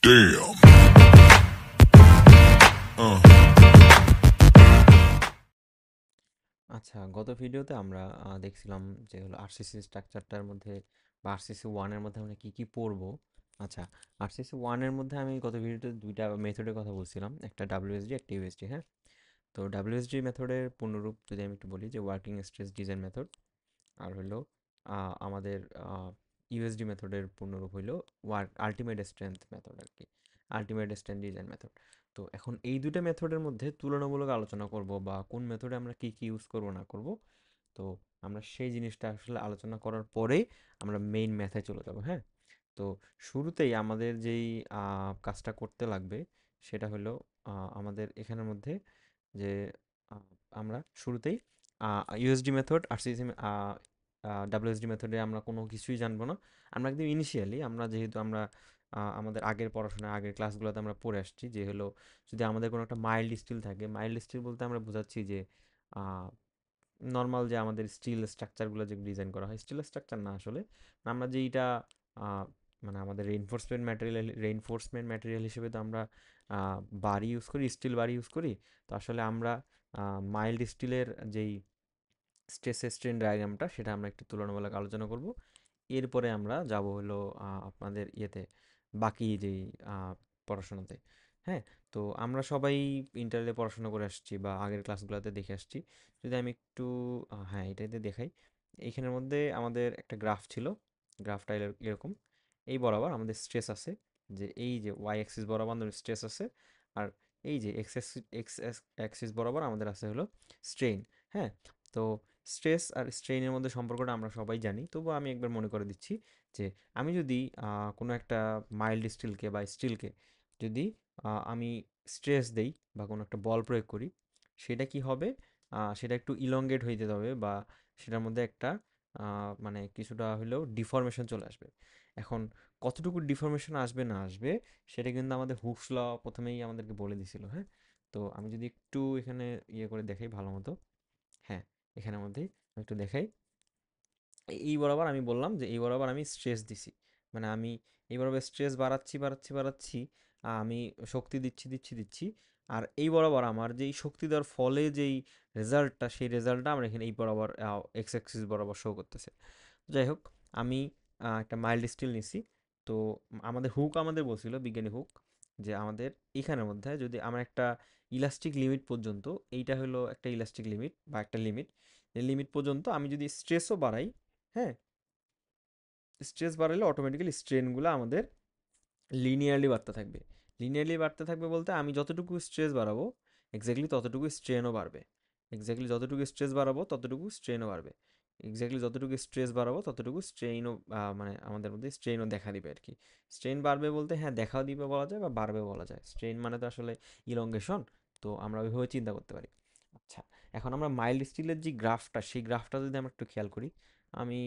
Damn. আচ্ছা, গত ভিডিওতে আমরা দেখছিলাম যে হলো আরসিসি স্ট্রাকচারটার মধ্যে বা আরসিসি ওয়ানের মধ্যে আমরা কি কি পড়বো। আচ্ছা, আরসিসি ওয়ানের মধ্যে আমি গত ভিডিওতে দুইটা মেথডের কথা বলছিলাম, একটা ডাব্লিউএসডি একটা ইউএসডি। হ্যাঁ, তো ডাব্লিউএসডি মেথডের পূর্ণরূপ যদি আমি একটু বলি, যে ওয়ার্কিং স্ট্রেস ডিজাইন মেথড। আর হলো আমাদের ইউএসডি মেথডের পূর্ণরূপ হইলো আলটিমেট স্ট্রেংথ মেথড আর কি, আলটিমেট স্ট্রেংথ ডিজাইন মেথড। তো এখন এই দুইটা মেথডের মধ্যে তুলনামূলক আলোচনা করব, বা কোন মেথডে আমরা কি কি ইউজ করব না করব। তো আমরা সেই জিনিসটা আসলে আলোচনা করার পরেই আমরা মেইন ম্যাথে চলে যাব। হ্যাঁ, তো শুরুতেই আমাদের যেই কাজটা করতে লাগবে সেটা হলো আমাদের এখানের মধ্যে যে আহ, আমরা শুরুতেই ইউএসডি মেথড আর সিসি ডাব্লিউএসডি মেথডে আমরা কোনো কিছুই জানবো না। আমরা একদম ইনিশিয়ালি আমরা যেহেতু আমরা আমাদের আগের পড়াশোনা আগের ক্লাসগুলোতে আমরা পড়ে আসছি যে হলো, যদি আমাদের কোনো একটা মাইল্ড স্টিল থাকে, মাইল্ড স্টিল বলতে আমরা বোঝাচ্ছি যে নর্মাল যে আমাদের স্টিল স্ট্রাকচারগুলো যে ডিজাইন করা হয়, স্টিল স্ট্রাকচার না আসলে, আমরা যেইটা আহ, মানে আমাদের রেইনফোর্সমেন্ট ম্যাটেরিয়াল হিসেবে তো আমরা বাড়ি ইউজ করি, স্টিল বাড়ি ইউজ করি। তো আসলে আমরা মাইল্ড স্টিলের যেই স্ট্রেস স্ট্রেন ডায়াগ্রামটা সেটা আমরা একটু তুলনামূলক আলোচনা করব। এরপরে আমরা যাব হলো আপনাদের ইয়েতে, বাকি যেই পড়াশোনাতে। হ্যাঁ, তো আমরা সবাই ইন্টারলে পড়াশোনা করে আসছি বা আগের ক্লাসগুলোতে দেখে আসছি। যদি আমি একটু হ্যাঁ এটাতে দেখাই, এইখানের মধ্যে আমাদের একটা গ্রাফ ছিল। গ্রাফটা এরকম, এই বরাবর আমাদের স্ট্রেস আছে, যে এই যে ওয়াই অ্যাক্সিস বরাবর আমাদের স্ট্রেস আছে, আর এই যে এক্স অ্যাক্সিস বরাবর আমাদের আছে হলো স্ট্রেইন। হ্যাঁ, তো স্ট্রেস আর স্ট্রেইনের মধ্যে সম্পর্কটা আমরা সবাই জানি, তবুও আমি একবার মনে করে দিচ্ছি যে আমি যদি কোনো একটা মাইল্ড স্টিলকে বা স্টিলকে যদি আমি স্ট্রেস দেই বা কোনো একটা বল প্রয়োগ করি, সেটা কি হবে, সেটা একটু ইলংগেট হয়ে যেতে হবে, বা সেটার মধ্যে একটা মানে কিছুটা হলেও ডিফরমেশন চলে আসবে। এখন কতটুকু ডিফরমেশন আসবে না আসবে সেটা কিন্তু আমাদের হুকস ল প্রথমেই আমাদেরকে বলে দিছিল। হ্যাঁ, তো আমি যদি একটু এখানে ইয়ে করে দেখাই ভালো মতো। হ্যাঁ, এখানের মধ্যেই আমি একটু দেখাই। এই বরাবর আমি বললাম যে এই বরাবর আমি স্ট্রেস দিছি, মানে আমি এই বরাবর স্ট্রেস বাড়াচ্ছি বাড়াচ্ছি বাড়াচ্ছি, আমি শক্তি দিচ্ছি দিচ্ছি দিচ্ছি। আর এই বরাবর আমার যেই শক্তি দেওয়ার ফলে যেই রেজাল্টটা, সেই রেজাল্টটা আমরা এখানে এই বরাবর এক্স অ্যাক্সিস বরাবর শো করতেছে। যাই হোক, আমি একটা মাইল্ড স্টিল নিছি। তো আমাদের হুক আমাদের বলছিল, বিজ্ঞানী হুক, যে আমাদের এখানের মধ্যে যদি আমরা একটা ইলাস্টিক লিমিট পর্যন্ত, এইটা হলো একটা ইলাস্টিক লিমিট বা একটা লিমিট, এই লিমিট পর্যন্ত আমি যদি স্ট্রেসও বাড়াই, হ্যাঁ, স্ট্রেস বাড়ালে অটোমেটিক্যালি স্ট্রেনগুলো আমাদের লিনিয়ারলি বাড়তে থাকবে। লিনিয়ারলি বাড়তে থাকবে বলতে আমি যতটুকু স্ট্রেস বাড়াবো এক্স্যাক্টলি ততটুকু স্ট্রেনও বাড়বে। এক্স্যাক্টলি যতটুকু স্ট্রেস বাড়াবো ততটুকু স্ট্রেনও বাড়বে। এক্স্যাক্টলি যতটুকু স্ট্রেস বাড়াবো ততটুকু স্ট্রেইনও, মানে আমাদের মধ্যে স্ট্রেইনও দেখা দিবে আর কি। স্ট্রেইন বাড়বে বলতে হ্যাঁ দেখাও দিবে বলা যায়, বা বাড়বে বলা যায়। স্ট্রেইন মানে তো আসলে ইলংগেশন, তো আমরা ওইভাবে চিন্তা করতে পারি। আচ্ছা, এখন আমরা মাইল্ড স্টিলের যে গ্রাফটা, সেই গ্রাফটা যদি আমরা একটু খেয়াল করি, আমি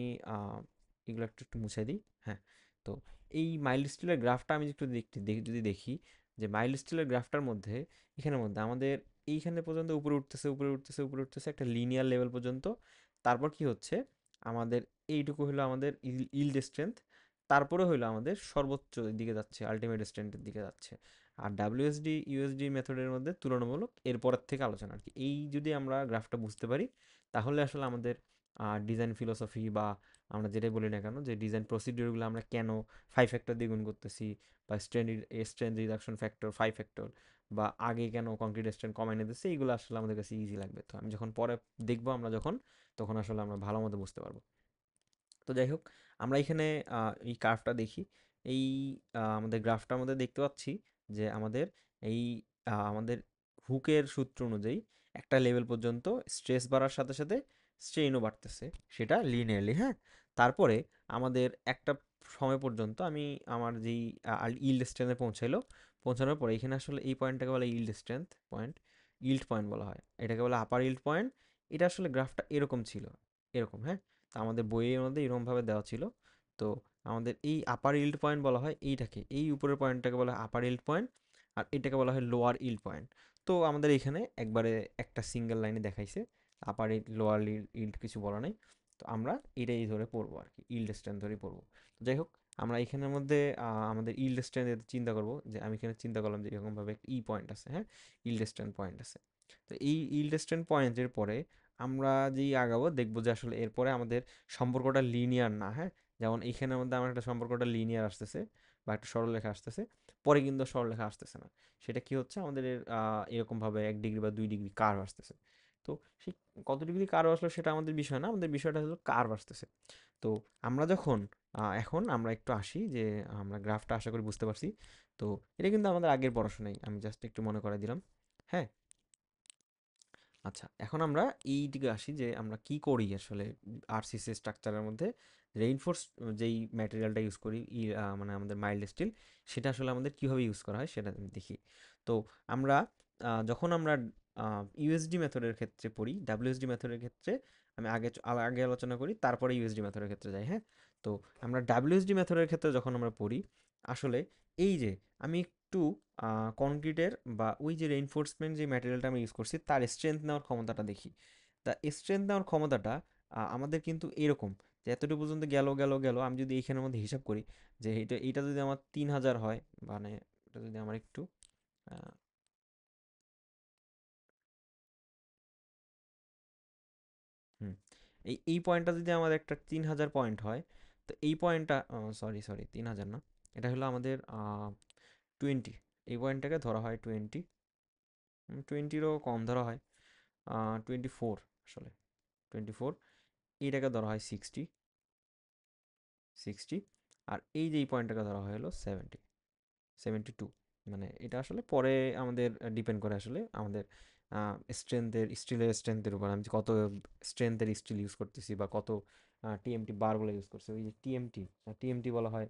এগুলো একটু একটু মুছে দিই। হ্যাঁ, তো এই মাইল্ড স্টিলের গ্রাফটা আমি একটু যদি দেখি, যে মাইল্ড স্টিলের গ্রাফটার মধ্যে এখানের মধ্যে আমাদের এইখানে পর্যন্ত উপরে উঠতেছে উপরে উঠতেছে উপরে উঠতেছে একটা লিনিয়ার লেভেল পর্যন্ত। তারপর কি হচ্ছে, আমাদের এইটুকু হলো আমাদের ইল্ড স্ট্রেংথ, তারপরে হলো আমাদের সর্বোচ্চ দিকে যাচ্ছে, আলটিমেট স্ট্রেংথের দিকে যাচ্ছে। আর ডাব্লিউএসডি ইউএসডি মেথডের মধ্যে তুলনামূলক এরপরের থেকে আলোচনা আর কি। এই যদি আমরা গ্রাফটা বুঝতে পারি, তাহলে আসলে আমাদের ডিজাইন ফিলোসফি বা আমরা যেটাই বলি না কেন, যে ডিজাইন প্রসিডিওরগুলো আমরা কেন 5 ফ্যাক্টর দিয়ে গুণ করতেছি, বা স্ট্রেন রিডাকশন ফ্যাক্টর 5 ফ্যাক্টর, বা আগে কেন কংক্রিট স্ট্রেন কমাই নিতেছে, এইগুলো আসলে আমাদের কাছে ইজি লাগবে। তো আমি যখন পরে দেখবো আমরা যখন, তখন আসলে আমরা ভালো মতো বুঝতে পারবো। তো যাই হোক, আমরা এখানে এই কার্ভটা দেখি। এই আমাদের গ্রাফটার মধ্যে দেখতে পাচ্ছি যে আমাদের এই আমাদের হুকের সূত্র অনুযায়ী একটা লেভেল পর্যন্ত স্ট্রেস বাড়ার সাথে সাথে স্ট্রেইনও বাড়তেছে, সেটা লিনিয়ারলি। হ্যাঁ, তারপরে আমাদের একটা সময় পর্যন্ত আমি আমার যেই ইল্ড স্ট্রেন্থে পৌঁছানোর পরে এখানে আসলে এই পয়েন্টটাকে বলে yield strength point, yield point বলা হয়, এটাকে বলে আপার ইল্ড পয়েন্ট। এটা আসলে গ্রাফটা এরকম ছিল, এরকম। হ্যাঁ, তা আমাদের বইয়ের মধ্যে এরকমভাবে দেওয়া ছিল। তো আমাদের এই আপার ইল্ড পয়েন্ট বলা হয় এইটাকে, এই উপরের পয়েন্টটাকে বলা হয় আপার ইল্ড পয়েন্ট, আর এটাকে বলা হয় লোয়ার ইল্ড পয়েন্ট। তো আমাদের এখানে একবারে একটা সিঙ্গেল লাইনে দেখাইছে, আপার ইল্ড লোয়ার ইল্ড কিছু বলা নাই। তো আমরা এটাই ধরে পড়বো আর কি, ইল্ড স্ট্রেন্থ ধরেই পড়বো। তো যাই হোক, আমরা এখানের মধ্যে আমাদের ইল্ড স্ট্রেন্থ চিন্তা করব, যে আমি এখানে চিন্তা করলাম যে এরকমভাবে একটা ই পয়েন্ট আছে, হ্যাঁ, ইল্ড স্ট্রেন্থ পয়েন্ট আছে। তো এই ইল্ড স্ট্রেন্থ পয়েন্টের পরে আমরা যেই আগাবো দেখবো যে আসলে এরপরে আমাদের সম্পর্কটা লিনিয়ার না, হ্যাঁ। যেমন এইখানের মধ্যে আমার একটা সম্পর্কটা লিনিয়ার আসতেছে বা একটা সরলরেখা আসতেছে, পরে কিন্তু সরলরেখা আসতেছে না। সেটা কি হচ্ছে, আমাদের এরকমভাবে 1 ডিগ্রি বা 2 ডিগ্রি কার্ভ আসতেছে। তো সেই কত ডিগ্রি কার্ভ আসলো সেটা আমাদের বিষয় না, আমাদের বিষয়টা হলো কার্ভ আসতেছে। তো আমরা যখন এখন আমরা একটু আসি যে আমরা গ্রাফটা আশা করি বুঝতে পারছি। তো এটা কিন্তু আমাদের আগের পড়াশোনাই, আমি জাস্ট একটু মনে করাই দিলাম। হ্যাঁ, আচ্ছা, এখন আমরা এই দিকে আসি যে আমরা কি করি আসলে আরসিসি স্ট্রাকচারের মধ্যে রেইনফোর্স যেই ম্যাটেরিয়ালটা ইউজ করি, মানে আমাদের মাইল্ড স্টিল, সেটা আসলে আমাদের কিভাবে ইউজ করা হয় সেটা দেখি। তো আমরা যখন আমরা ইউএসডি মেথডের ক্ষেত্রে পড়ি, ডাব্লিউএসডি মেথডের ক্ষেত্রে আমি আগে আলোচনা করি, তারপরে ইউএসডি মেথডের ক্ষেত্রে যাই, হ্যাঁ। তো আমরা ডাব্লিউএসডি মেথডের ক্ষেত্রে যখন আমরা পড়ি, আসলে এই যে আমি একটু কনক্রিটের বা ওই যে রেইনফোর্সমেন্ট যে ম্যাটেরিয়ালটা আমি ইউজ করছি তার স্ট্রেংথ নেওয়ার ক্ষমতাটা দেখি। তা স্ট্রেংথ নেওয়ার ক্ষমতাটা আমাদের কিন্তু এরকম, যে এতটুকু পর্যন্ত গেল গেল গেল, আমি যদি এইখানের মধ্যে হিসাব করি যে এইটা যদি আমার 3000 হয়, মানে এটা যদি আমার একটু আহ, হুম, এই পয়েন্টটা যদি আমাদের একটা 3000 পয়েন্ট হয়, তো এই পয়েন্টটা, সরি সরি 3000 না, এটা হলো আমাদের 20, এই পয়েন্টটাকে ধরা হয় 20, 20-রও কম ধরা হয়, 24 আসলে, 24, এইটাকে ধরা হয় 60, 60, আর এই যে এই পয়েন্টটাকে ধরা হয় হলো 70, 72। মানে এটা আসলে পরে আমাদের ডিপেন্ড করে আসলে আমাদের স্টিলের স্ট্রেংথের উপর, আমি যে কত স্ট্রেংথের স্টিল ইউজ করতেছি বা কত টিএমটি বারগুলো ইউজ করছি। ওই যে টিএমটি টিএমটি বলা হয়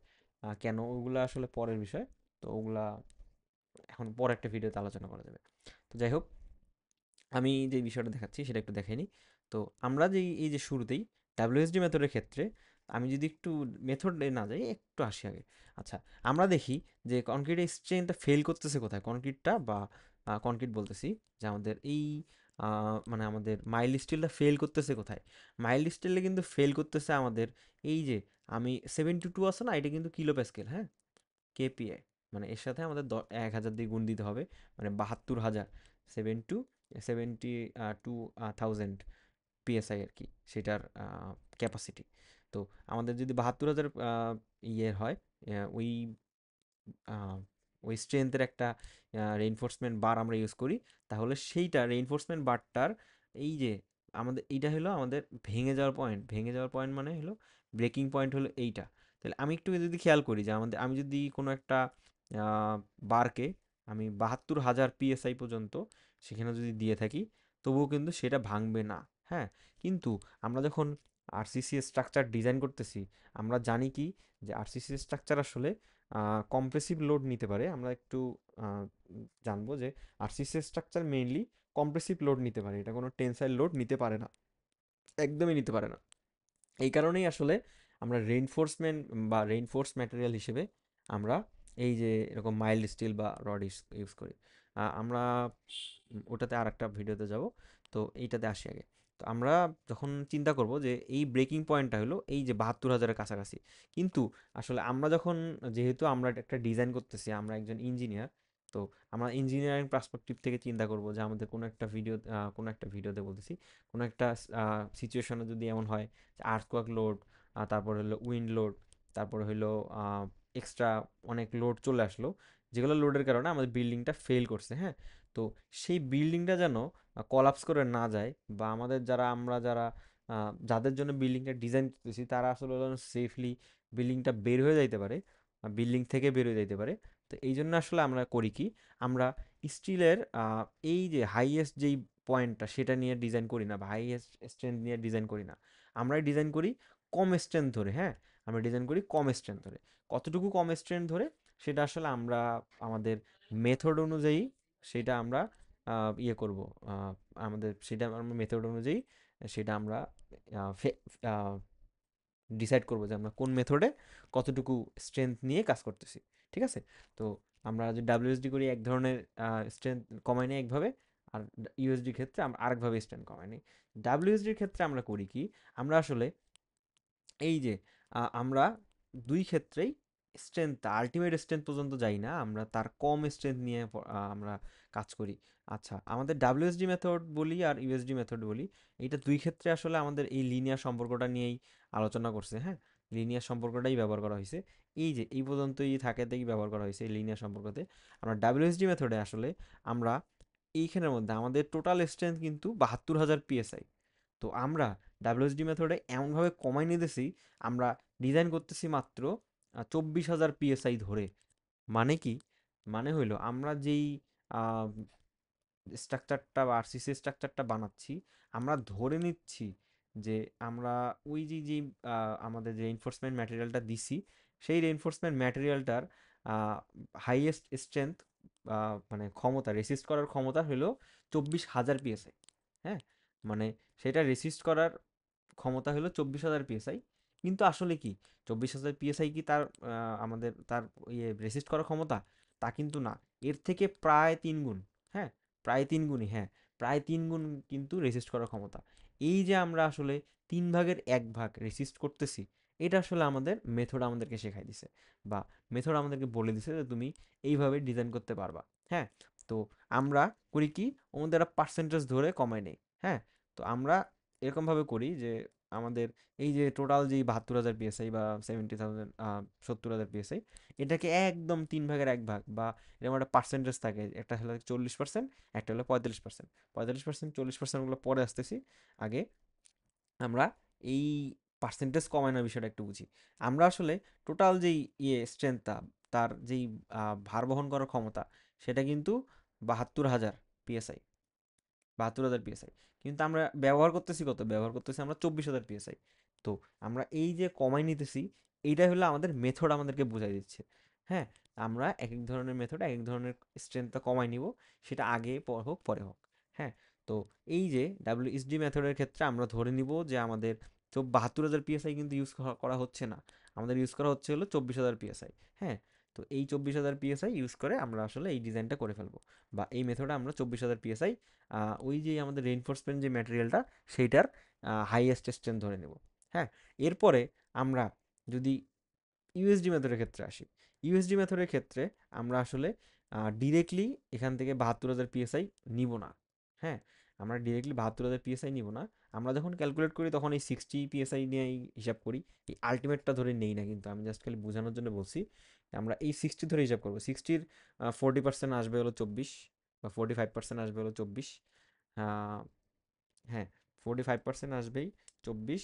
কেন, ওগুলো আসলে পরের বিষয়। তো ওগুলা এখন পরে একটা ভিডিওতে আলোচনা করা যাবে। তো যাই হোক, আমি যে বিষয়টা দেখাচ্ছি সেটা একটু দেখে নিই। তো আমরা যে এই যে শুরুতেই ডাব্লিউএসডি মেথডের ক্ষেত্রে, আমি যদি একটু মেথডে না যাই, একটু আসি আগে। আচ্ছা, আমরা দেখি যে কনক্রিটের স্ট্রেংথটা ফেল করতেছে কোথায়, কনক্রিটটা বা কনক্রিট বলতেছি, যে আমাদের এই মানে আমাদের মাইল্ড স্টিলটা ফেল করতেছে কোথায়। মাইল্ড স্টিলে কিন্তু ফেল করতেছে আমাদের এই যে, আমি 72 আছে না, এটা কিন্তু কিলো প্যাসকেল, হ্যাঁ, কেপিএ, মানে এর সাথে আমাদের 1000 দিয়ে গুণ দিতে হবে, মানে 72,000, 72 পিএসআই আর কি, সেটার ক্যাপাসিটি। তো আমাদের যদি 72,000 ইয়ে হয়, ওই আহ, ওই স্ট্রেংথের একটা রেইনফোর্সমেন্ট বার আমরা ইউজ করি, তাহলে সেইটা রেইনফোর্সমেন্ট বারটার এই যে আমাদের এইটা হলো আমাদের ভেঙে যাওয়ার পয়েন্ট, ভেঙে যাওয়ার পয়েন্ট মানে হলো ব্রেকিং পয়েন্ট হলো এইটা। তাহলে আমি একটু যদি খেয়াল করি যে আমি যদি কোনো একটা বারকে আমি 72,000 পিএসআই পর্যন্ত সেখানে যদি দিয়ে থাকি, তবুও কিন্তু সেটা ভাঙবে না, হ্যাঁ। কিন্তু আমরা যখন আরসিসি স্ট্রাকচার ডিজাইন করতেছি, আমরা জানি কি যে আরসিসি স্ট্রাকচার আসলে কম্প্রেসিভ লোড নিতে পারে। আমরা একটু জানবো যে RCC structure mainly compressive load নিতে পারে, এটা কোনো টেনসাইল লোড নিতে পারে না, একদমই নিতে পারে না। এই কারণেই আসলে আমরা রেইনফোর্সমেন্ট বা রেইনফোর্স ম্যাটেরিয়াল হিসেবে আমরা এই যে এরকম মাইল্ড স্টিল বা রড ইউজ করি। আমরা ওটাতে আর একটা ভিডিওতে যাব। তো এইটাতে আসি আগে। তো আমরা যখন চিন্তা করব যে এই ব্রেকিং পয়েন্টটা হলো এই যে 72,000-এর কাছাকাছি, কিন্তু আসলে আমরা যখন, যেহেতু আমরা একটা ডিজাইন করতেছি, আমরা একজন ইঞ্জিনিয়ার, তো আমরা ইঞ্জিনিয়ারিং পার্সপেক্টিভ থেকে চিন্তা করব যে আমাদের কোনো একটা ভিডিওতে বলতেছি, কোনো একটা সিচুয়েশনে যদি এমন হয় আর্থকোয়াক লোড, তারপর হলো উইন্ড লোড, তারপর হলো এক্সট্রা অনেক লোড চলে আসলো, যেগুলো লোডের কারণে আমাদের বিল্ডিংটা ফেল করছে, হ্যাঁ। তো সেই বিল্ডিংটা যেন কলাপস করে না যায়, বা আমাদের যারা যাদের জন্য বিল্ডিংটা ডিজাইন করতেছি তারা আসলে যেন সেফলি বিল্ডিংটা বের হয়ে যাইতে পারে, বিল্ডিং থেকে বের হয়ে যাইতে পারে। তো এই জন্য আসলে আমরা করি কি, আমরা স্টিলের এই যে হাইয়েস্ট যেই পয়েন্টটা সেটা নিয়ে ডিজাইন করি না, বা হাইয়েস্ট স্ট্রেংথ নিয়ে ডিজাইন করি না, আমরা ডিজাইন করি কম স্ট্রেংথ ধরে, হ্যাঁ। আমরা ডিজাইন করি কম স্ট্রেংথ ধরে। কতটুকু কম স্ট্রেংথ ধরে সেটা আসলে আমরা আমাদের মেথড অনুযায়ী সেটা আমরা ইয়ে করব, আহ, আমাদের সেটা আমরা মেথড অনুযায়ী সেটা আমরা ডিসাইড করবো যে আমরা কোন মেথডে কতটুকু স্ট্রেংথ নিয়ে কাজ করতেছি, ঠিক আছে। তো আমরা যে ডাব্লিউএসডি করি এক ধরনের স্ট্রেংথ কমাই নিই একভাবে, আর ইউএসডির ক্ষেত্রে আমরা আরেকভাবে স্ট্রেংথ কমাই নিই। ডাব্লিউএসডির ক্ষেত্রে আমরা করি কি, আমরা আসলে এই যে আমরা দুই ক্ষেত্রেই স্ট্রেংথ, আলটিমেট স্ট্রেংথ পর্যন্ত যাই না, আমরা তার কম স্ট্রেংথ নিয়ে আমরা কাজ করি। আচ্ছা, আমাদের ডাব্লিউএসডি মেথড বলি আর ইউএসডি মেথড বলি, এইটা দুই ক্ষেত্রে আসলে আমাদের এই লিনিয়ার সম্পর্কটা নিয়েই আলোচনা করছে। হ্যাঁ, লিনিয়ার সম্পর্কটাই ব্যবহার করা হয়েছে। এই যে এই পর্যন্তই থাকেতেই ব্যবহার করা হয়েছে এই লিনিয়ার সম্পর্কতে। আমরা ডাব্লিউএসডি মেথডে আসলে আমরা এইখানের মধ্যে আমাদের টোটাল স্ট্রেংথ কিন্তু 72,000 পিএসআই। তো আমরা ডাব্লিউএসডি মেথডে এমনভাবে কমাই নিতেছি, আমরা ডিজাইন করতেছি মাত্র 24,000 পিএসআই ধরে। মানে কি? মানে হইলো আমরা যেই স্ট্রাকচারটা বা আরসিসি স্ট্রাকচারটা বানাচ্ছি, আমরা ধরে নিচ্ছি যে আমরা ওই যে যে আমাদের যে রেইনফোর্সমেন্ট ম্যাটেরিয়ালটা দিছি, সেই রেইনফোর্সমেন্ট ম্যাটেরিয়ালটার হাইয়েস্ট স্ট্রেংথ মানে ক্ষমতা, রেসিস্ট করার ক্ষমতা হলো 24,000 পিএসআই। হ্যাঁ, মানে সেটা রেসিস্ট করার ক্ষমতা হলো 24,000 পিএসআই। কিন্তু আসলে কি 24,000 পিএসআই কি তার আমাদের তার ইয়ে রেসিস্ট করার ক্ষমতা? তা কিন্তু না, এর থেকে প্রায় 3 গুণ। হ্যাঁ, প্রায় 3 গুণই, হ্যাঁ, প্রায় 3 গুণ কিন্তু রেসিস্ট করার ক্ষমতা। এই যে আমরা আসলে 3 ভাগের 1 ভাগ রেসিস্ট করতেছি, এটা আসলে আমাদের মেথড আমাদেরকে শেখাই দিছে, বা মেথড আমাদেরকে বলে দিছে যে তুমি এইভাবে ডিজাইন করতে পারবা। হ্যাঁ, তো আমরা করি কি, ওদের একটা পার্সেন্টেজ ধরে কমাই নেই। হ্যাঁ, তো আমরা এরকমভাবে করি যে আমাদের এই যে টোটাল যেই 72,000 পিএসআই বা 70,000, 70,000 পিএসআই, এটাকে একদম 3 ভাগের 1 ভাগ বা এরকম একটা পার্সেন্টেজ থাকে, একটা হলো 40%, একটা হলো 45%। 45%, 40%গুলো পরে আসতেছি, আগে আমরা এই পার্সেন্টেজ কমানোর বিষয়টা একটু বুঝি। আমরা আসলে টোটাল যেই স্ট্রেংথটা, তার যেই ভার বহন করার ক্ষমতা, সেটা কিন্তু 72,000 পিএসআই, 72,000 পিএসআই। কিন্তু আমরা ব্যবহার করতেছি কত? ব্যবহার করতেছি আমরা 24,000 পিএসআই। তো আমরা এই যে কমাই নিতেছি, এইটাই হলো আমাদের মেথড আমাদেরকে বুঝাই দিচ্ছে। হ্যাঁ, আমরা এক এক ধরনের মেথড এক এক ধরনের স্ট্রেংথটা কমাই নিব, সেটা আগে হোক পরে হোক। হ্যাঁ, তো এই যে ডাব্লিউএসডি মেথডের ক্ষেত্রে আমরা ধরে নিব যে আমাদের 72,000 পিএসআই কিন্তু ইউজ করা হচ্ছে না, আমাদের ইউজ করা হচ্ছে হলো 24,000 পিএসআই। হ্যাঁ, তো এই 24,000 পিএসআই ইউজ করে আমরা আসলে এই ডিজাইনটা করে ফেলবো, বা এই মেথডে আমরা 24,000 পিএসআই ওই যে আমাদের রেইনফোর্সমেন্ট যে ম্যাটেরিয়ালটা, সেইটার হাইয়েস্ট স্ট্রেংথ ধরে নেব। হ্যাঁ, এরপরে আমরা যদি ইউএসডি মেথডের ক্ষেত্রে আসি, ইউএসডি মেথডের ক্ষেত্রে আমরা আসলে ডিরেক্টলি এখান থেকে 72,000 পিএসআই নিব না। হ্যাঁ, আমরা ডিরেক্টলি 72,000 পিএসআই নিব না। আমরা যখন ক্যালকুলেট করি তখন এই 60 পিএসআই নিয়েই হিসাব করি, এই আলটিমেটটা ধরে নেই না, কিন্তু আমি জাস্ট খালি বোঝানোর জন্য বলছি। আমরা এই 60 ধরে হিসাব করবো। 60-র 40% আসবে হলো 24, বা 45% আসবে হলো 24। আহ, হ্যাঁ, 45% আসবেই 24,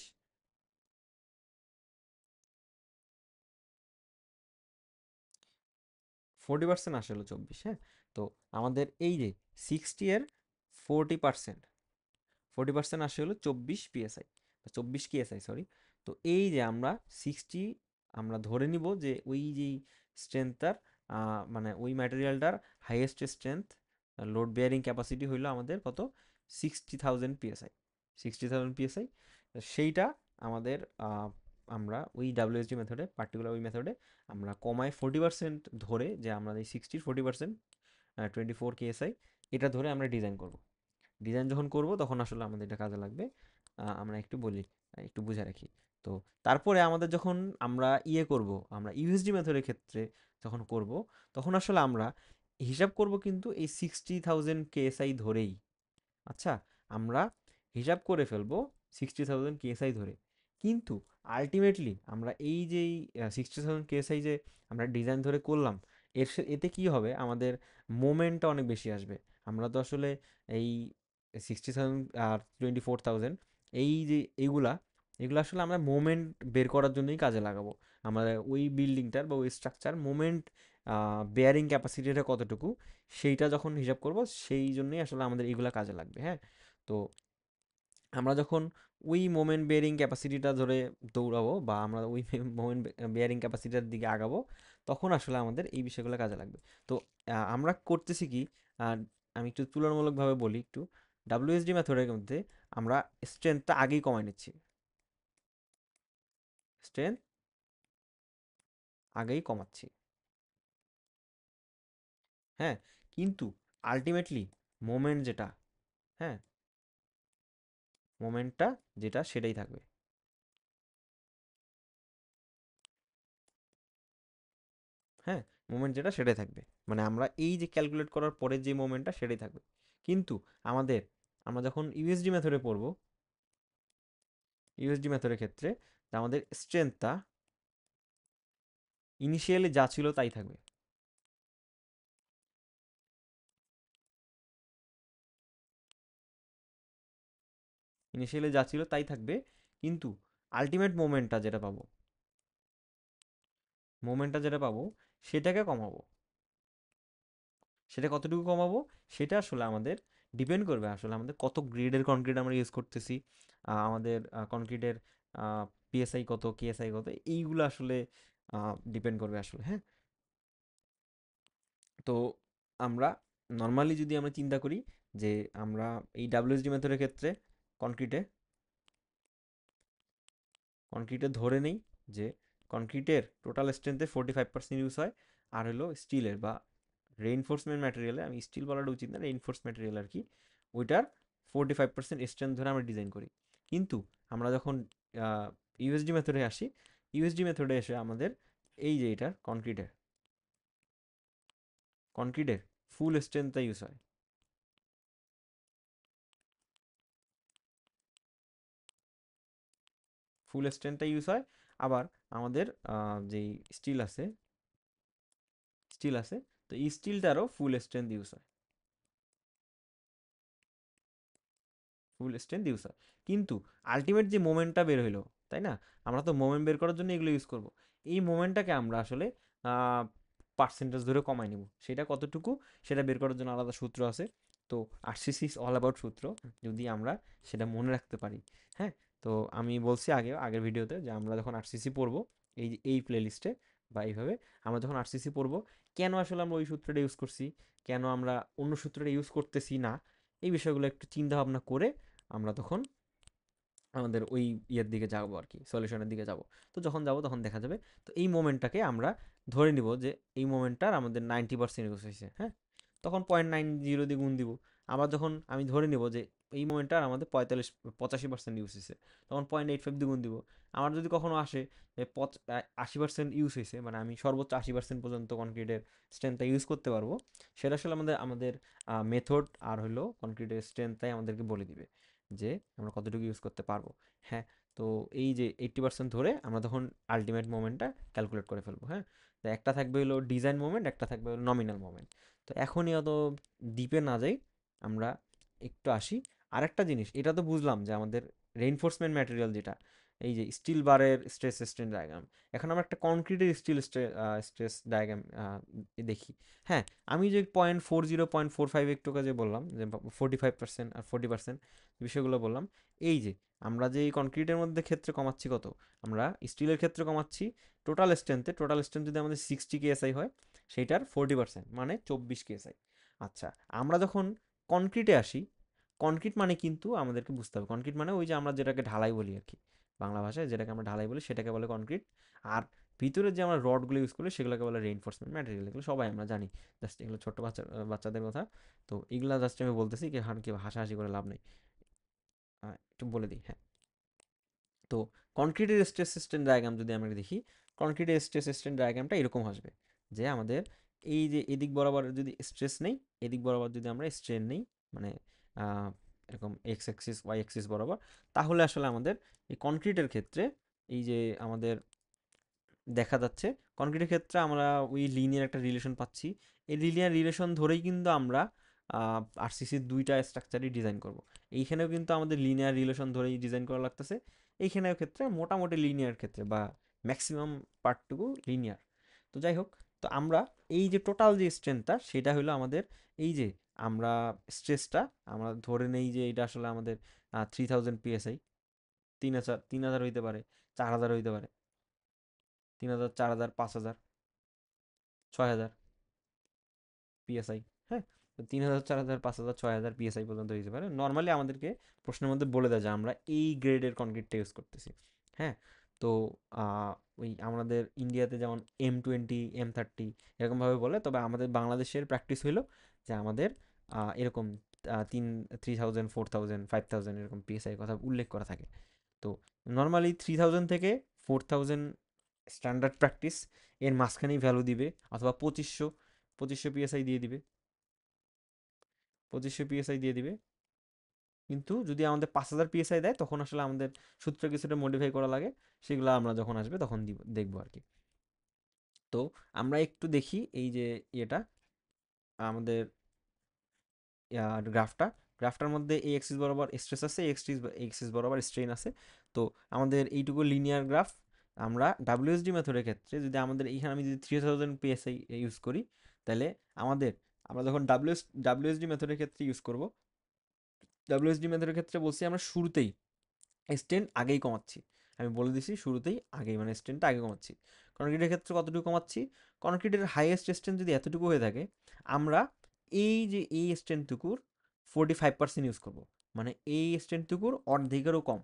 40% আসে হলো 24। হ্যাঁ, তো আমাদের এই যে 60 এর 40%, 40% আসে হলো 24 পিএসআই, 24 কেএসআই, সরি। তো এই যে আমরা 60, আমরা ধরে নিব যে ওই যেই স্ট্রেংথটার মানে ওই ম্যাটেরিয়ালটার highest strength load bearing capacity হইলো আমাদের কত? 60,000 পিএসআই, 60,000 পিএসআই। সেইটা আমাদের আমরা ওই ডাব্লিউএসডি মেথডে, পার্টিকুলার ওই মেথডে আমরা কমায় 40% ধরে, যে আমরা এই 40% 24 কেএসআই, এটা ধরে আমরা ডিজাইন করব। ডিজাইন যখন করব তখন আসলে আমাদের এটা কাজে লাগবে। আমরা একটু বলি, একটু বুঝে রাখি। তো তারপরে আমাদের যখন আমরা করব, আমরা ইউএসডি মেথডের ক্ষেত্রে যখন করব, তখন আসলে আমরা হিসাব করব কিন্তু এই 60,000 কেএসআই ধরেই। আচ্ছা, আমরা হিসাব করে ফেলবো 60,000 কেএসআই ধরে, কিন্তু আলটিমেটলি আমরা এই যে 60,000 কেএসআই যে আমরা ডিজাইন ধরে করলাম, এতে কি হবে, আমাদের মোমেন্টটা অনেক বেশি আসবে। আমরা তো আসলে এই 60,000 আর 24,000, এই যে এইগুলা, এগুলো আসলে আমরা মোমেন্ট বের করার জন্যই কাজে লাগাবো। আমরা ওই বিল্ডিংটার বা ওই স্ট্রাকচার মোমেন্ট বেয়ারিং ক্যাপাসিটিটা কতটুকু, সেইটা যখন হিসাব করব, সেই জন্যই আসলে আমাদের এইগুলা কাজে লাগবে। হ্যাঁ, তো আমরা যখন ওই মোমেন্ট বেয়ারিং ক্যাপাসিটিটা ধরে দৌড়াবো, বা আমরা ওই মোমেন্ট বেয়ারিং ক্যাপাসিটির দিকে আগাবো, তখন আসলে আমাদের এই বিষয়গুলো কাজে লাগবে। তো আমরা করতেছি কি, আহ, আমি একটু তুলনামূলকভাবে বলি একটু, ডাব্লিউএসডি মেথডের মধ্যে আমরা স্ট্রেংথটা আগেই কমায় নিচ্ছি, স্ট্রেংথ আগেই কমাচ্ছি। হ্যাঁ, কিন্তু আলটিমেটলি মোমেন্ট যেটা, হ্যাঁ, মোমেন্টটা যেটা সেটাই থাকবে। হ্যাঁ, মোমেন্ট যেটা সেটাই থাকবে। মানে আমরা এই যে ক্যালকুলেট করার পরে যে মোমেন্টটা সেটাই থাকবে। কিন্তু আমাদের আমরা যখন ইউএসডি মেথডে পড়বো, ইউএসডি মেথডের ক্ষেত্রে আমাদের স্ট্রেংথটা ইনিশিয়ালি যা ছিল তাই থাকবে। ইনিশিয়ালি যা ছিল তাই থাকবে, কিন্তু আলটিমেট মোমেন্টটা যেটা পাবো সেটাকে কমাবো। সেটা কতটুকু কমাবো সেটা আসলে আমাদের ডিপেন্ড করবে আসলে আমাদের কত গ্রেডের কনক্রিট আমরা ইউজ করতেছি, আমাদের কনক্রিটের পিএসআই কত, কেএসআই কত, এইগুলো আসলে ডিপেন্ড করবে আসলে। হ্যাঁ, তো আমরা নর্মালি যদি আমরা চিন্তা করি যে আমরা এই ডাব্লিউএসডি মেথডের ক্ষেত্রে কনক্রিটে কনক্রিটে ধরে নেই যে কনক্রিটের টোটাল স্ট্রেংথে 45% ইউজ হয়, আর হলো স্টিলের বা রেইনফোর্সমেন্ট ম্যাটেরিয়ালে, আমি স্টিল বলাটা উচিত না, রেইনফোর্স ম্যাটেরিয়াল আর কি, ওইটার 45% স্ট্রেংথ ধরে আমরা ডিজাইন করি। কিন্তু আমরা যখন ইউএসডি মেথডে আসি, ইউএসডি মেথডে এসে আমাদের এই যে এটার কনক্রিটের ফুল স্ট্রেংথটা ইউজ হয়, ফুল স্ট্রেংথটা ইউজ হয়। আবার আমাদের যেই স্টিল আছে স্টিল আছে তো এই স্টিলটারও ফুল স্ট্রেংথ ইউজ হয়, ফুল স্ট্রেংথ ইউজ হয়। কিন্তু আলটিমেট যে মোমেন্টটা বের হইলো, তাই না, আমরা তো মোমেন্ট বের করার জন্য এগুলো ইউজ করব। এই মোমেন্টটাকে আমরা আসলে পার্সেন্টেজ ধরে কমাই নেব, সেটা কতটুকু সেটা বের করার জন্য আলাদা সূত্র আছে। তো আরসিসি ইজ অল অ্যাবাউট সূত্র, যদি আমরা সেটা মনে রাখতে পারি। হ্যাঁ, তো আমি বলছি আগের ভিডিওতে যে আমরা যখন আরসিসি পড়বো এই প্লেলিস্টে বা এইভাবে আমরা যখন আরসিসি পড়বো, কেন আসলে আমরা ওই সূত্রটা ইউজ করছি, কেন আমরা অন্য সূত্রটা ইউজ করতেছি না, এই বিষয়গুলো একটু চিন্তা ভাবনা করে আমরা তখন আমাদের ওই ইয়ের দিকে যাবো আর কি, সলিউশনের দিকে যাব। তো যখন যাব তখন দেখা যাবে। তো এই মোমেন্টটাকে আমরা ধরে নিব যে এই মোমেন্টটার আমাদের 90% ইউজ হয়েছে। হ্যাঁ, তখন 0.90 দিয়ে গুণ দিব। আবার যখন আমি ধরে নিব যে এই মোমেন্টটার আমাদের 85% ইউজ হয়েছে, তখন 0.85 দিয়ে গুণ দিব। আমার যদি কখনো আসে যে 80% ইউজ হয়েছে, মানে আমি সর্বোচ্চ 80% পর্যন্ত কনক্রিটের স্ট্রেংথটা ইউজ করতে পারবো, সেটা আসলে আমাদের আমাদের মেথড আর হলো কনক্রিটের স্ট্রেংথটাই আমাদেরকে বলে দিবে যে আমরা কতটুকু ইউজ করতে পারবো। হ্যাঁ, তো এই যে 80% ধরে আমরা তখন আলটিমেট মোমেন্টটা ক্যালকুলেট করে ফেলবো। হ্যাঁ, তো একটা থাকবে হলো ডিজাইন মোমেন্ট, একটা থাকবে হলো নমিনাল মোমেন্ট। তো এখনই অত ডিপে না যাই, আমরা একটু আসি আরেকটা জিনিস। এটা তো বুঝলাম যে আমাদের রেইনফোর্সমেন্ট ম্যাটেরিয়াল যেটা, এই যে স্টিল বারের স্ট্রেস স্ট্রেন ডায়াগ্রাম, এখন আমরা একটা কনক্রিটের স্টিল স্ট্রেস ডায়াগ্রাম দেখি। হ্যাঁ, আমি যে 0.40 0.45 একটু কাজে বললাম যে 45% আর 40% বিষয়গুলো বললাম, এই যে আমরা যে এই কনক্রিটের মধ্যে ক্ষেত্রে কমাচ্ছি কত, আমরা স্টিলের ক্ষেত্রে কমাচ্ছি টোটাল স্ট্রেংথ যদি আমাদের 60 কেএসআই হয়, সেইটার 40% মানে 24 কেএসআই। আচ্ছা, আমরা যখন কনক্রিটে আসি, কনক্রিট মানে কিন্তু আমাদেরকে বুঝতে হবে, কনক্রিট মানে ওই যে আমরা যেটাকে ঢালাই বলি আর কি, বাংলা ভাষায় যেটাকে আমরা ঢালাই বলি সেটাকে বলে কনক্রিট। আর ভিতরে যে আমরা রডগুলো ইউজ করি সেগুলোকে বলে রেইনফোর্সমেন্ট ম্যাটেরিয়াল, এগুলো সবাই আমরা জানি। জাস্ট এগুলো ছোট বাচ্চাদের কথা। তো এগুলা জাস্ট আমি বলতেছি কি, কি হাসাহাসি করে লাভ নেই, একটু বলে দিই। হ্যাঁ, তো কনক্রিটের স্ট্রেস স্ট্রেন ডায়াগ্রাম যদি আমরা দেখি, কনক্রিটের স্ট্রেস স্ট্রেন ডায়াগ্রামটা এরকম আসবে যে আমাদের এই যে এদিক বরাবর যদি স্ট্রেস নেই, এদিক বরাবর যদি আমরা স্ট্রেন নেই, মানে আহ, এরকম এক্স অ্যাক্সিস ওয়াই অ্যাক্সিস বরাবর, তাহলে আসলে আমাদের এই কনক্রিটের ক্ষেত্রে এই যে আমাদের দেখা যাচ্ছে, কনক্রিটের ক্ষেত্রে আমরা ওই লিনিয়ার একটা রিলেশন পাচ্ছি। এই লিনিয়ার রিলেশন ধরেই কিন্তু আমরা আরসিসির দুইটা স্ট্রাকচারই ডিজাইন করব। এইখানেও কিন্তু আমাদের লিনিয়ার রিলেশন ধরেই ডিজাইন করা লাগতেছে। এইখানেও ক্ষেত্রে মোটামুটি লিনিয়ার ক্ষেত্রে বা ম্যাক্সিমাম পার্টটুকু লিনিয়ার। তো যাই হোক, তো আমরা এই যে টোটাল যে স্ট্রেংথটা সেটা হলো আমাদের, এই যে আমরা স্ট্রেসটা আমরা ধরে নেই যে এটা আসলে আমাদের 3000 পিএসআই, 3000 হইতে পারে, 4000 হইতে পারে, 3000, 4000, 5000, 6000 পিএসআই। হ্যাঁ, তো 3000, 4000, 5000, 6000 পিএসআই পর্যন্ত হতে পারে। নর্মালি আমাদেরকে প্রশ্নের মধ্যে বলে দেয় যে আমরা এই গ্রেডের কনক্রিটটা ইউজ করতেছি। হ্যাঁ, তো ওই আমাদের ইন্ডিয়াতে যেমন M20, M30 এরকমভাবে বলে, তবে আমাদের বাংলাদেশের প্র্যাকটিস হইলো যে আমাদের এরকম 3000, 4000, 5000 এরকম পিএসআই কথা উল্লেখ করা থাকে। তো নর্মালি 3000 থেকে 4000 স্ট্যান্ডার্ড প্র্যাকটিস এর মাঝখানেই ভ্যালু দিবে, অথবা 2500 পিএসআই দিয়ে দিবে, 2500 পিএসআই দিয়ে দিবে। কিন্তু যদি আমাদের 5000 পিএসআই দেয় তখন আসলে আমাদের সূত্র কিছুটা মডিফাই করা লাগে, সেগুলো আমরা যখন আসবে তখন দেখবো আর কি। তো আমরা একটু দেখি এই যে ইয়েটা আমাদের গ্রাফটা, গ্রাফটার মধ্যে এই এক্সিস বরাবর স্ট্রেস আছে, এক্সিস বরাবর স্ট্রেন আছে। তো আমাদের এইটুকু লিনিয়ার গ্রাফ। আমরা ডাব্লিউএসডি মেথডের ক্ষেত্রে যদি আমাদের এইখানে আমি যদি 3000 পিএসআই ইউজ করি, তাহলে আমাদের আমরা যখন ডাব্লিউএসডি মেথডের ক্ষেত্রে ইউজ করব, ডাব্লিউএসডি মেথডের ক্ষেত্রে বলছি আমরা শুরুতেই স্ট্রেন আগেই কমাচ্ছি। আমি বলে দিছি শুরুতেই আগেই, মানে স্ট্রেনটা আগে কমাচ্ছি। কনক্রিটের ক্ষেত্রে কতটুকু কমাচ্ছি? কনক্রিটের হাইয়েস্ট স্ট্রেন যদি এতটুকু হয়ে থাকে, আমরা এই যে এই স্ট্রেনটুকুর 45% ইউজ করব, মানে এই স্ট্রেনটুকুর অর্ধেকেরও কম।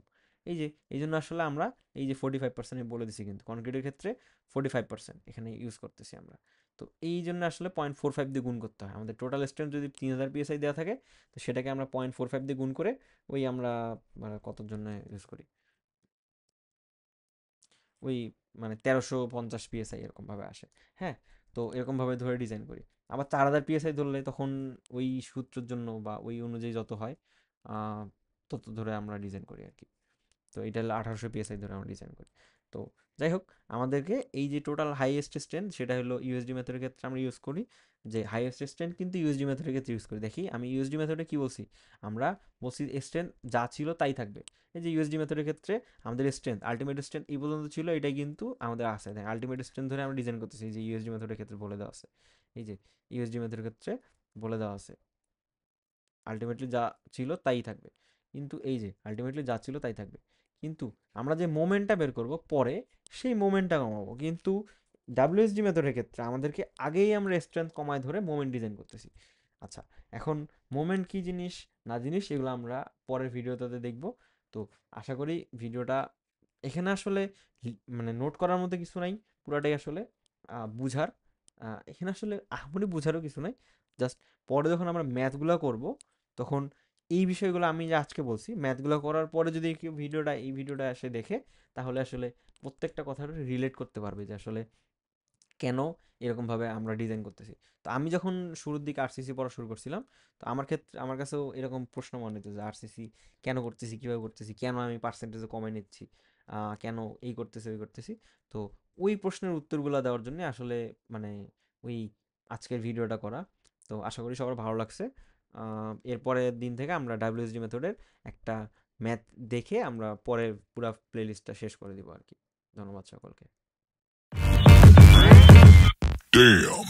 এই যে এই জন্য আসলে আমরা এই যে 45% বলে দিছি, কিন্তু কনক্রিটের ক্ষেত্রে 45% এখানে ইউজ করতেছি আমরা। তো এই জন্য আসলে 0.45 দিয়ে গুণ করতে হয়। আমাদের টোটাল স্ট্রেন যদি 3000 পিএসআই দেওয়া থাকে, তো সেটাকে আমরা 0.45 দিয়ে গুণ করে ওই আমরা মানে কতর জন্য ইউজ করি, ওই মানে 1350 পিএসআই এরকমভাবে আসে। হ্যাঁ, তো এরকমভাবে ধরে ডিজাইন করি। আবার 4000 পিএসআই ধরলে তখন ওই সূত্রের জন্য বা ওই অনুযায়ী যত হয় তত ধরে আমরা ডিজাইন করি আর কি। তো এটা হলো 1800 পিএসআই ধরে আমরা ডিজাইন করি। তো যাই হোক, আমাদেরকে এই যে টোটাল হাইয়েস্ট স্ট্রেন্থ সেটা হলো ইউএসডি মেথডের ক্ষেত্রে আমরা ইউজ করি, যে হাইয়েস্ট স্ট্রেন্থ কিন্তু ইউএসডি মেথডের ক্ষেত্রে ইউজ করি। দেখি আমি ইউএসডি মেথডে কি বলছি, আমরা বলছি স্ট্রেন্থ যা ছিল তাই থাকবে। এই যে ইউএসডি মেথডের ক্ষেত্রে আমাদের স্ট্রেন্থ, আলটিমেট স্ট্রেন্থ এই পর্যন্ত ছিল, এটাই কিন্তু আমাদের আছে। আলটিমেট স্ট্রেন্থ ধরে আমরা ডিজাইন করতেছি, এই যে ইউএসডি মেথডের ক্ষেত্রে বলে দেওয়া আছে, এই যে ইউএসডি মেথডের ক্ষেত্রে বলে দেওয়া আছে আলটিমেটলি যা ছিল তাই থাকবে। কিন্তু এই যে আলটিমেটলি যা ছিল তাই থাকবে, কিন্তু আমরা যে মোমেন্টটা বের করব পরে, সেই মোমেন্টটা কমাবো। কিন্তু ডাব্লিউএসডি মেথডের ক্ষেত্রে আমাদেরকে আগেই আমরা স্ট্রেংথ কমায় ধরে মোমেন্ট ডিজাইন করতেছি। আচ্ছা, এখন মোমেন্ট কি জিনিস না জিনিস এগুলো আমরা পরের ভিডিওটাতে দেখব। তো আশা করি ভিডিওটা এখানে আসলে মানে নোট করার মধ্যে কিছু নাই, পুরাটাই আসলে বুঝার। এখানে আসলে আহামরি বুঝারও কিছু নাই, জাস্ট পরে যখন আমরা ম্যাথগুলো করব তখন এই বিষয়গুলো আমি যে আজকে বলছি ম্যাথগুলো করার পরে যদি কেউ এই ভিডিওটা এসে দেখে, তাহলে আসলে প্রত্যেকটা কথাটা রিলেট করতে পারবে যে আসলে কেন এরকমভাবে আমরা ডিজাইন করতেছি। তো আমি যখন শুরুর দিকে আরসিসি পড়া শুরু করছিলাম, তো আমার ক্ষেত্রে আমার কাছেও এরকম প্রশ্ন মনে হতো যে আরসিসি কেন করতেছি, কীভাবে করতেছি, কেন আমি পার্সেন্টেজে কমে নিচ্ছি, কেন এই করতেছি ওই করতেছি। তো ওই প্রশ্নের উত্তরগুলো দেওয়ার জন্য আসলে মানে ওই আজকের ভিডিওটা করা। তো আশা করি সবার ভালো লাগছে। এরপরের দিন থেকে আমরা ডাব্লিউএসডি মেথডের একটা ম্যাথ দেখে আমরা পরের পুরো প্লেলিস্টটা শেষ করে দিব আর কি। ধন্যবাদ সকলকে। Damn.